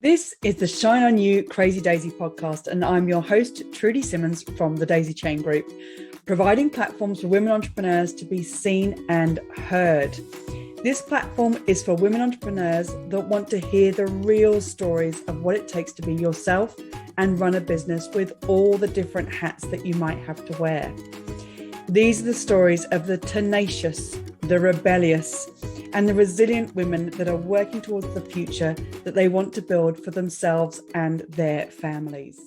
This is the Shine On You Crazy Daisy podcast, and I'm your host, Trudy Simmons from the Daisy Chain Group, providing platforms for women entrepreneurs to be seen and heard. This platform is for women entrepreneurs that want to hear the real stories of what it takes to be yourself and run a business with all the different hats that you might have to wear. These are the stories of the tenacious, the rebellious, and the resilient women that are working towards the future that they want to build for themselves and their families.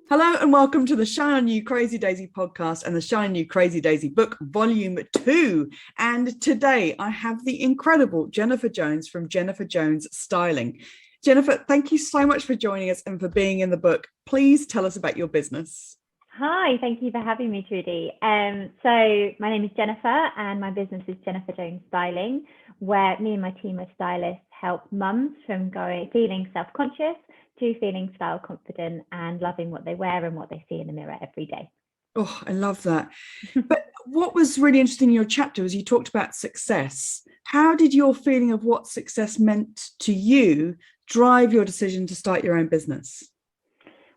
Hello and welcome to the Shine On You Crazy Daisy podcast and the Shine On You Crazy Daisy book, volume 2. And today I have the incredible Jennifer Jones from Jennifer Jones Styling. Jennifer, thank you so much for joining us and for being in the book. Please tell us about your business. Hi, thank you for having me, Trudy. So my name is Jennifer and my business is Jennifer Jones Styling, where me and my team of stylists help mums from feeling self-conscious to feeling style confident and loving what they wear and what they see in the mirror every day. Oh, I love that. But what was really interesting in your chapter was you talked about success. How did your feeling of what success meant to you drive your decision to start your own business?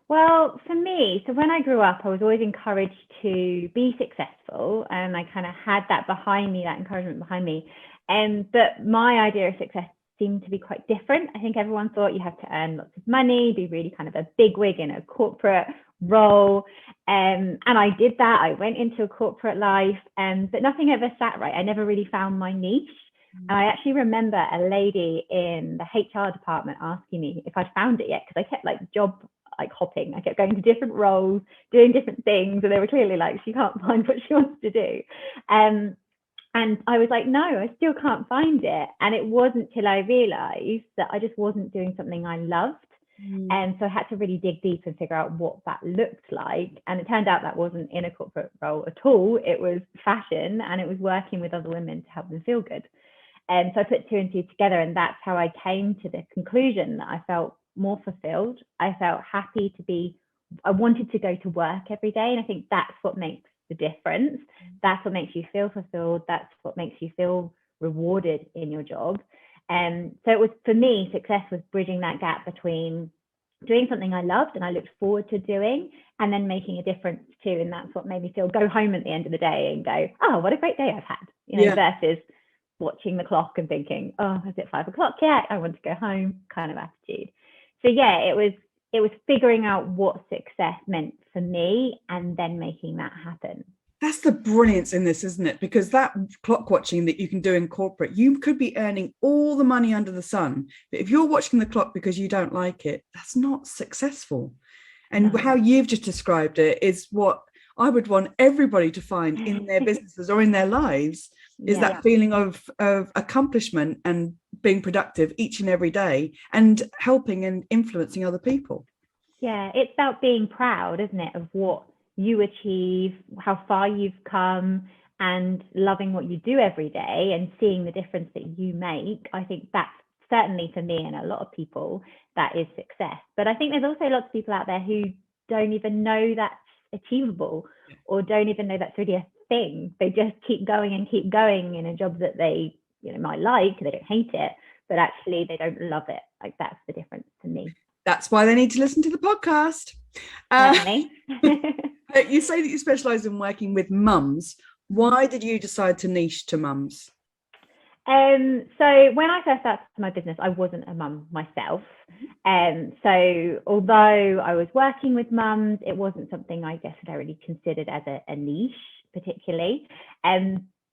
Well, for me, so when I grew up, I was always encouraged to be successful, and I kind of had that behind me, that encouragement behind me. But my idea of success seemed to be quite different. I think everyone thought you have to earn lots of money, be really kind of a bigwig in a corporate role. And I did that. I went into a corporate life, but nothing ever sat right. I never really found my niche. And I actually remember a lady in the HR department asking me if I'd found it yet, because I kept job hopping. I kept going to different roles, doing different things, and they were clearly like, she can't find what she wants to do. And I was like, no, I still can't find it. And it wasn't till I realized that I just wasn't doing something I loved. And so I had to really dig deep and figure out what that looked like. And it turned out that wasn't in a corporate role at all. It was fashion, and it was working with other women to help them feel good. And so I put two and two together, and that's how I came to the conclusion that I felt more fulfilled. I felt happy I wanted to go to work every day. And I think that's what makes the difference. That's what makes you feel fulfilled. That's what makes you feel rewarded in your job. And so it was, for me, success was bridging that gap between doing something I loved and I looked forward to doing, and then making a difference too. And that's what made me go home at the end of the day and go, oh, what a great day I've had, versus watching the clock and thinking, oh, is it 5 o'clock yet? I want to go home kind of attitude. So yeah, it was figuring out what success meant for me and then making that happen. That's the brilliance in this, isn't it? Because that clock watching that you can do in corporate, you could be earning all the money under the sun. But if you're watching the clock because you don't like it, that's not successful. And how you've just described it is what I would want everybody to find in their businesses or in their lives, is that feeling of accomplishment and being productive each and every day and helping and influencing other people. Yeah, it's about being proud, isn't it, of what you achieve, how far you've come, and loving what you do every day and seeing the difference that you make. I think that's certainly for me and a lot of people, that is success. But I think there's also lots of people out there who don't even know that's achievable or don't even know that's really a thing. They just keep going in a job that they might like, they don't hate it, but actually they don't love it. That's the difference to me. That's why they need to listen to the podcast. You say that you specialize in working with mums. Why did you decide to niche to mums? So when I first started my business, I wasn't a mum myself. So although I was working with mums, it wasn't something I guess that I really considered as a niche particularly.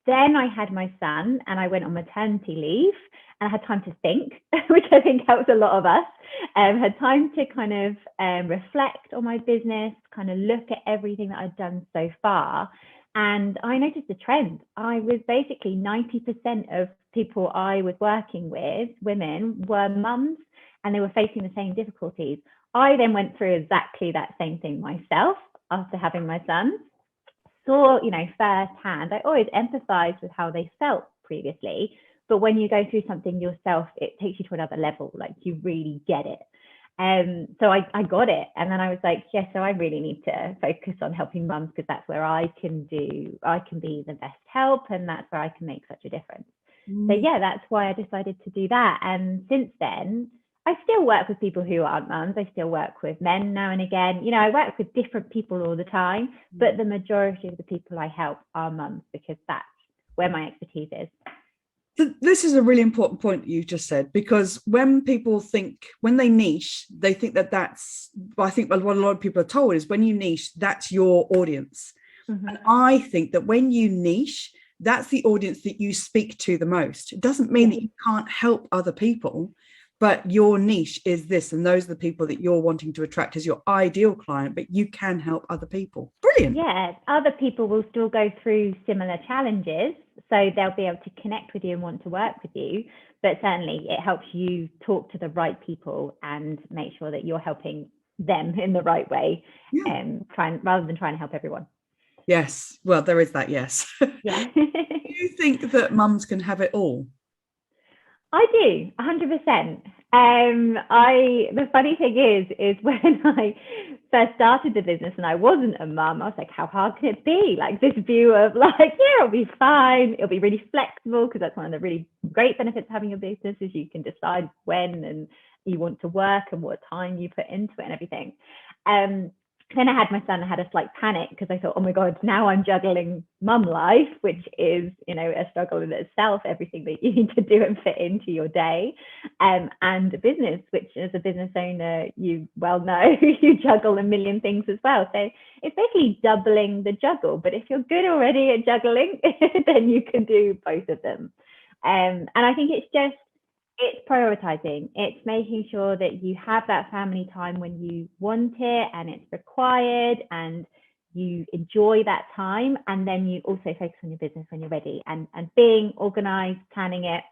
Then I had my son and I went on maternity leave, and I had time to think, which I think helps a lot of us. Had time to kind of reflect on my business, kind of look at everything that I'd done so far. And I noticed a trend. I was basically 90% of people I was working with, women, were mums, and they were facing the same difficulties. I then went through exactly that same thing myself after having my son. Saw, firsthand. I always empathized with how they felt previously, but when you go through something yourself, it takes you to another level. You really get it. So I got it. And then I was like, yes, so I really need to focus on helping mums, because that's where I can be the best help, and that's where I can make such a difference. So yeah, that's why I decided to do that. And since then, I still work with people who aren't mums. I still work with men now and again. I work with different people all the time, but the majority of the people I help are mums, because that's where my expertise is. This is a really important point that you just said, because when they niche, they think that's, I think what a lot of people are told is, when you niche, that's your audience. Mm-hmm. And I think that when you niche, that's the audience that you speak to the most. It doesn't mean that you can't help other people, but your niche is this, and those are the people that you're wanting to attract as your ideal client, but you can help other people. Brilliant. Yeah, other people will still go through similar challenges, so they'll be able to connect with you and want to work with you. But certainly it helps you talk to the right people and make sure that you're helping them in the right way, rather than trying to help everyone. Yes, well, there is that, yes. Yeah. Do you think that mums can have it all? I do, 100%. The funny thing is when I first started the business and I wasn't a mum, I was like, how hard can it be? Like, this view of like, yeah, it'll be fine. It'll be really flexible, because that's one of the really great benefits of having a business, is you can decide when and you want to work and what time you put into it and everything. Then I had my son, I had a slight panic, because I thought, oh my God, now I'm juggling mum life, which is, a struggle in itself, everything that you need to do and fit into your day, and a business, which as a business owner, you well know, you juggle a million things as well. So it's basically doubling the juggle. But if you're good already at juggling, then you can do both of them. And I think it's prioritizing. It's making sure that you have that family time when you want it and it's required, and you enjoy that time, and then you also focus on your business when you're ready, and being organized, planning it.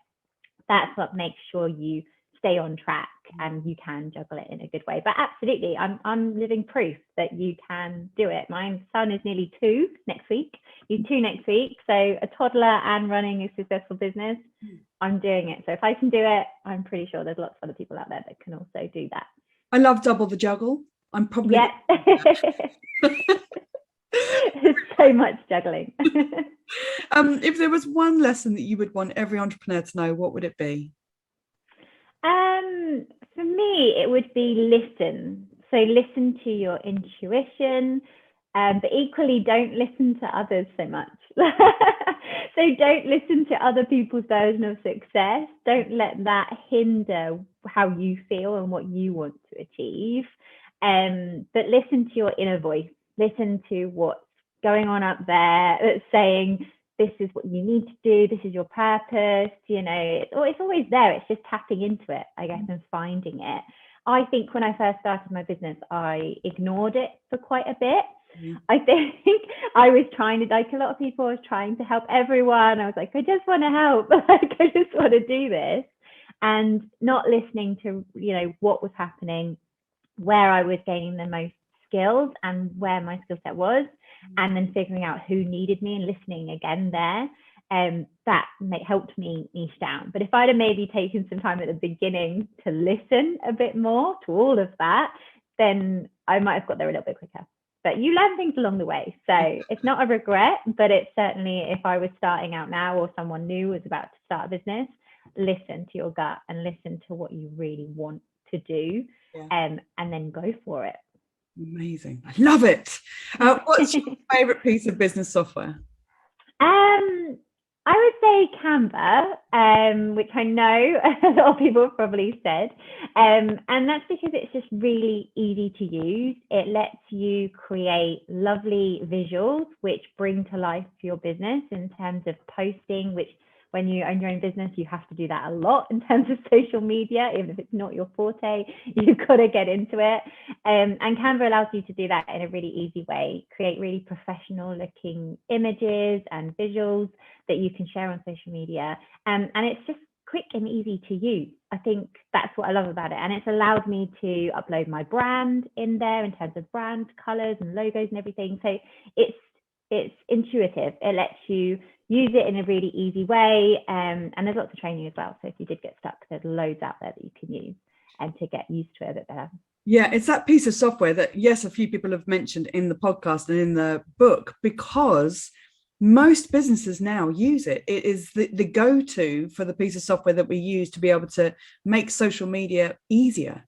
That's what makes sure you stay on track and you can juggle it in a good way. But absolutely, I'm living proof that you can do it. My son is nearly 2 next week. He's 2 next week. So a toddler and running a successful business, I'm doing it. So if I can do it, I'm pretty sure there's lots of other people out there that can also do that. I love double-juggle. I'm probably... Yeah. There's so much juggling. If there was one lesson that you would want every entrepreneur to know, what would it be? For me, it would be listen. So listen to your intuition, but equally don't listen to others so much. So don't listen to other people's version of success. Don't let that hinder how you feel and what you want to achieve. But listen to your inner voice. Listen to what's going on up there that's saying, this is what you need to do, this is your purpose. It's always there. It's just tapping into it, I guess, and finding it. I think when I first started my business, I ignored it for quite a bit. I think I was trying to, like a lot of people, I was trying to help everyone. I was like, I just want to help. Like, I just want to do this, and not listening to, what was happening, where I was gaining the most skills and where my skill set was, and then figuring out who needed me and listening again there. That helped me niche down. But if I'd have maybe taken some time at the beginning to listen a bit more to all of that, then I might have got there a little bit quicker. But you learn things along the way. So it's not a regret, but it's certainly, if I was starting out now, or someone new was about to start a business, listen to your gut and listen to what you really want to do, and then go for it. Amazing. I love it. What's your favorite piece of business software? I would say Canva, which I know a lot of people have probably said. And that's because it's just really easy to use. It lets you create lovely visuals, which bring to life your business in terms of posting, which when you own your own business, you have to do that a lot in terms of social media. Even if it's not your forte, you've got to get into it. And Canva allows you to do that in a really easy way, create really professional looking images and visuals that you can share on social media. And it's just quick and easy to use. I think that's what I love about it. And it's allowed me to upload my brand in there in terms of brand colors and logos and everything. So it's intuitive. It lets you use it in a really easy way, and there's lots of training as well. So if you did get stuck, there's loads out there that you can use and to get used to it a bit better. Yeah, it's that piece of software that, yes, a few people have mentioned in the podcast and in the book, because most businesses now use it. It is the go-to for the piece of software that we use to be able to make social media easier.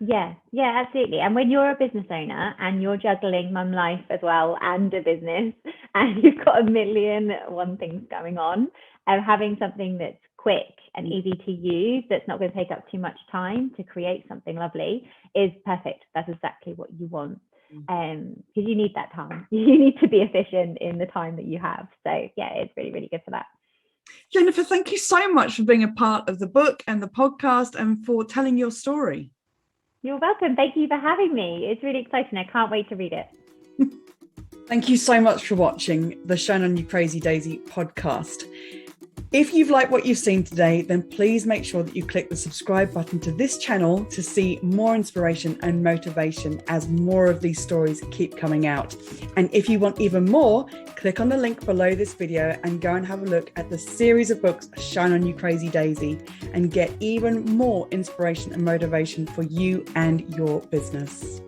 Yeah, absolutely. And when you're a business owner and you're juggling mum life as well and a business, and you've got a million one things going on, having something that's quick and easy to use, that's not going to take up too much time to create something lovely, is perfect. That's exactly what you want. Because you need that time. You need to be efficient in the time that you have. So yeah, it's really, really good for that. Jennifer, thank you so much for being a part of the book and the podcast and for telling your story. You're welcome. Thank you for having me. It's really exciting. I can't wait to read it. Thank you so much for watching the Shine On You Crazy Daisy podcast. If you've liked what you've seen today, then please make sure that you click the subscribe button to this channel to see more inspiration and motivation as more of these stories keep coming out. And if you want even more, click on the link below this video and go and have a look at the series of books Shine On You Crazy Daisy and get even more inspiration and motivation for you and your business.